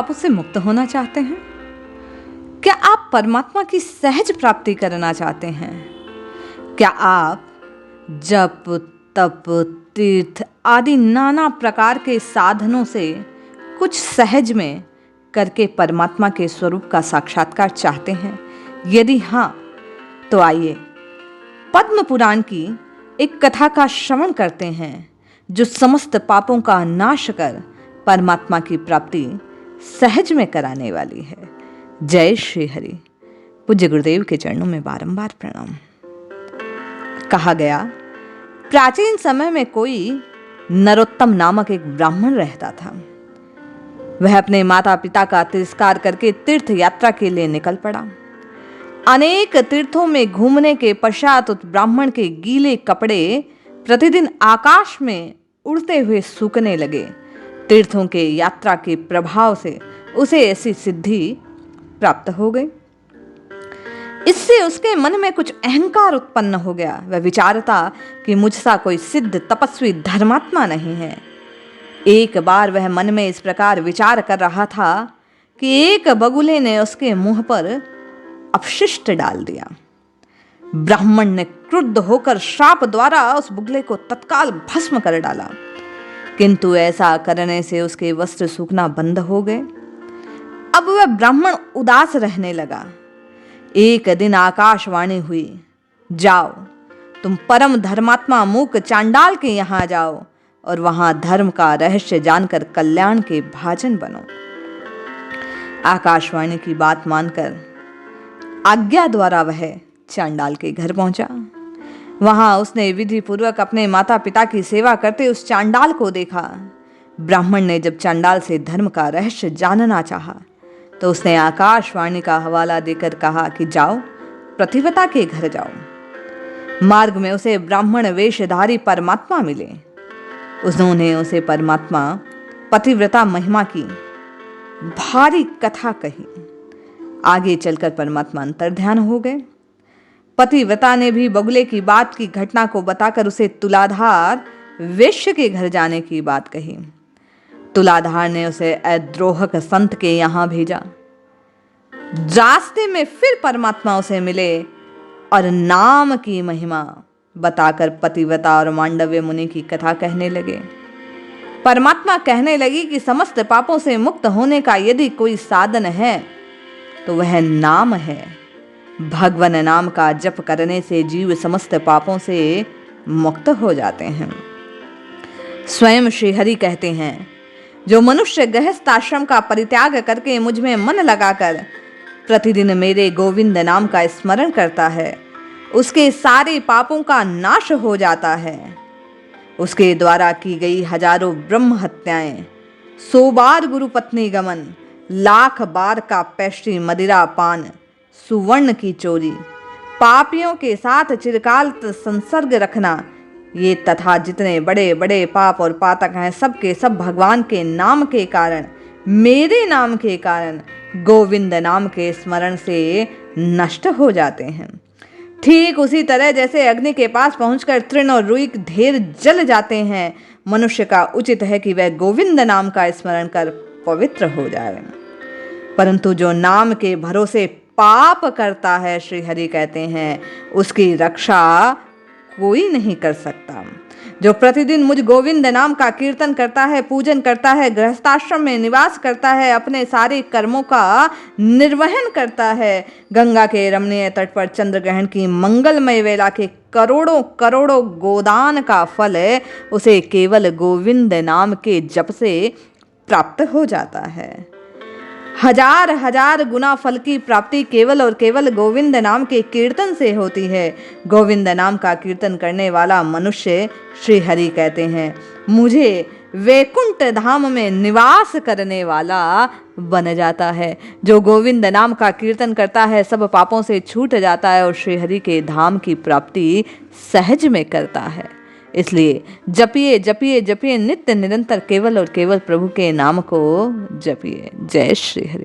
पापों से मुक्त होना चाहते हैं? क्या आप परमात्मा की सहज प्राप्ति करना चाहते हैं? क्या आप जप, तप, तीर्थ आदि नाना प्रकार के साधनों से कुछ सहज में करके परमात्मा के स्वरूप का साक्षात्कार चाहते हैं? यदि हाँ, तो आइए पद्म पुराण की एक कथा का श्रवण करते हैं जो समस्त पापों का नाश कर परमात्मा की प्राप्ति सहज में कराने वाली है। जय श्री हरि। पूज्य गुरुदेव के चरणों में बारंबार प्रणाम। कहा गया, प्राचीन समय में कोई नरोत्तम नामक एक ब्राह्मण रहता था। वह अपने माता पिता का तिरस्कार करके तीर्थ यात्रा के लिए निकल पड़ा। अनेक तीर्थों में घूमने के पश्चात उस ब्राह्मण के गीले कपड़े प्रतिदिन आकाश में उड़ते हुए सूखने लगे। तीर्थों के यात्रा के प्रभाव से उसे ऐसी सिद्धि प्राप्त हो गई। इससे उसके मन में कुछ अहंकार उत्पन्न हो गया। वह विचारता कि मुझसा कोई सिद्ध तपस्वी धर्मात्मा नहीं है। एक बार वह मन में इस प्रकार विचार कर रहा था कि एक बगुले ने उसके मुंह पर अपशिष्ट डाल दिया। ब्राह्मण ने क्रुद्ध होकर श्राप द्वारा उस बगुले को तत्काल भस्म कर डाला, किंतु ऐसा करने से उसके वस्त्र सूखना बंद हो गए। अब वह ब्राह्मण उदास रहने लगा। एक दिन आकाशवाणी हुई, जाओ तुम परम धर्मात्मा मूक चांडाल के यहां जाओ और वहां धर्म का रहस्य जानकर कल्याण के भाजन बनो। आकाशवाणी की बात मानकर आज्ञा द्वारा वह चांडाल के घर पहुंचा। वहां उसने विधि पूर्वक अपने माता पिता की सेवा करते उस चांडाल को देखा। ब्राह्मण ने जब चांडाल से धर्म का रहस्य जानना चाहा तो उसने आकाशवाणी का हवाला देकर कहा कि जाओ प्रतिव्रता के घर जाओ। मार्ग में उसे ब्राह्मण वेशधारी परमात्मा मिले। उन्होंने उसे परमात्मा पतिव्रता महिमा की भारी कथा कही। आगे चलकर परमात्मा अंतर्ध्यान हो गए। पतिव्रता ने भी बगुले की बात की घटना को बताकर उसे तुलाधार वेश्य के घर जाने की बात कही। तुलाधार ने उसे अद्रोहक संत के यहां भेजा। रास्ते में फिर परमात्मा उसे मिले और नाम की महिमा बताकर पतिव्रता और मांडव्य मुनि की कथा कहने लगे। परमात्मा कहने लगी कि समस्त पापों से मुक्त होने का यदि कोई साधन है तो वह नाम है। भगवान नाम का जप करने से जीव समस्त पापों से मुक्त हो जाते हैं। स्वयं श्री हरि कहते हैं, जो मनुष्य गृहस्थ आश्रम का परित्याग करके मुझ में मन लगाकर प्रतिदिन मेरे गोविंद नाम का स्मरण करता है, उसके सारे पापों का नाश हो जाता है। उसके द्वारा की गई हजारों ब्रह्म हत्याएं, 100 बार गुरु पत्नी गमन, 1,00,000 बार का पैश्री मदिरा पान, सुवर्ण की चोरी, पापियों के साथ चिरकाल संसर्ग रखना, ये तथा जितने बड़े बड़े पाप और पातक हैं सब के सब भगवान के नाम के कारण, मेरे नाम के कारण, गोविंद नाम के स्मरण से नष्ट हो जाते हैं। ठीक उसी तरह जैसे अग्नि के पास पहुंचकर तृण और रुई ढेर जल जाते हैं, मनुष्य का उचित है कि वह गोविंद नाम का स्मरण कर पवित्र हो जाए। परंतु जो नाम के भरोसे पाप करता है, श्री हरि कहते हैं, उसकी रक्षा कोई नहीं कर सकता। जो प्रतिदिन मुझ गोविंद नाम का कीर्तन करता है, पूजन करता है, गृहस्थाश्रम में निवास करता है, अपने सारे कर्मों का निर्वहन करता है, गंगा के रमणीय तट पर चंद्र ग्रहण की मंगलमय वेला के करोड़ों करोड़ों गोदान का फल उसे केवल गोविंद नाम के जप से प्राप्त हो जाता है। हजार हजार गुना फल की प्राप्ति केवल और केवल गोविंद नाम के कीर्तन से होती है। गोविंद नाम का कीर्तन करने वाला मनुष्य, श्री हरि कहते हैं, मुझे वैकुंठ धाम में निवास करने वाला बन जाता है। जो गोविंद नाम का कीर्तन करता है सब पापों से छूट जाता है और श्री हरि के धाम की प्राप्ति सहज में करता है। इसलिए जपिए जपिए जपिए नित्य निरंतर केवल और केवल प्रभु के नाम को जपिए। जय श्री हरि।